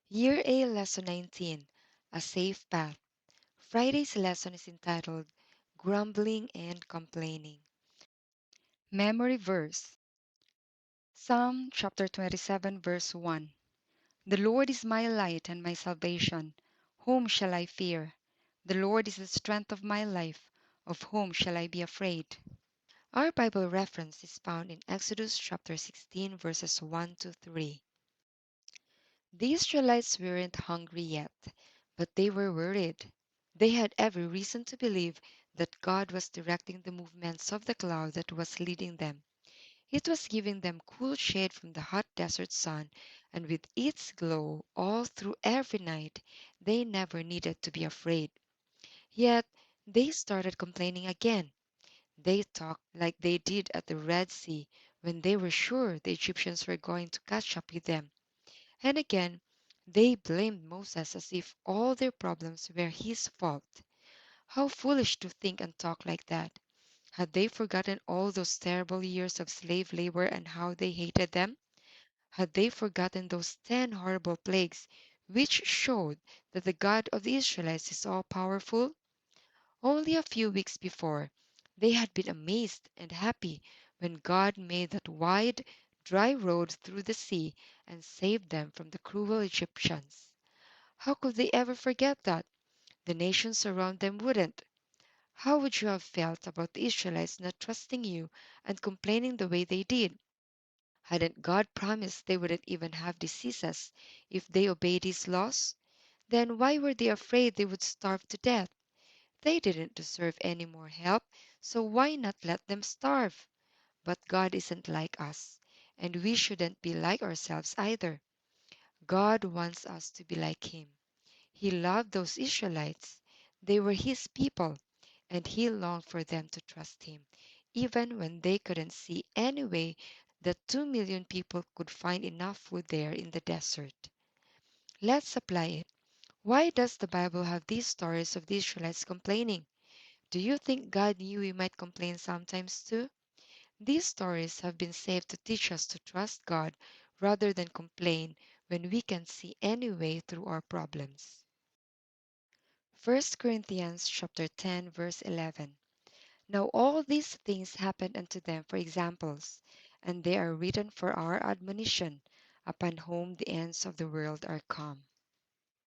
Year A Lesson 19, A Safe Path. Friday's lesson is entitled Grumbling and Complaining. Memory Verse Psalm chapter 27, verse 1. The Lord is my light and my salvation. Whom shall I fear? The Lord is the strength of my life. Of whom shall I be afraid? Our Bible reference is found in Exodus chapter 16, verses 1 to 3. The Israelites weren't hungry yet, but they were worried. They had every reason to believe that God was directing the movements of the cloud that was leading them. It was giving them cool shade from the hot desert sun, and with its glow all through every night, they never needed to be afraid. Yet they started complaining again. They talked like they did at the Red Sea when they were sure the Egyptians were going to catch up with them. And again, they blamed Moses as if all their problems were his fault. How foolish to think and talk like that! Had they forgotten all those terrible years of slave labor and how they hated them? Had they forgotten those 10 horrible plagues which showed that the God of the Israelites is all powerful? Only a few weeks before, they had been amazed and happy when God made that wide, dry road through the sea and saved them from the cruel Egyptians. How could they ever forget that? The nations around them wouldn't. How would you have felt about the Israelites not trusting you and complaining the way they did? Hadn't God promised they wouldn't even have diseases if they obeyed His laws? Then why were they afraid they would starve to death? They didn't deserve any more help, so why not let them starve? But God isn't like us, and we shouldn't be like ourselves either. God wants us to be like Him. He loved those Israelites. They were His people, and He longed for them to trust Him, even when they couldn't see any way that 2 million people could find enough food there in the desert. Let's apply it. Why does the Bible have these stories of the Israelites complaining? Do you think God knew we might complain sometimes too? These stories have been saved to teach us to trust God rather than complain when we can see any way through our problems. 1 Corinthians chapter 10 verse 11. Now all these things happened unto them for examples, and they are written for our admonition, upon whom the ends of the world are come.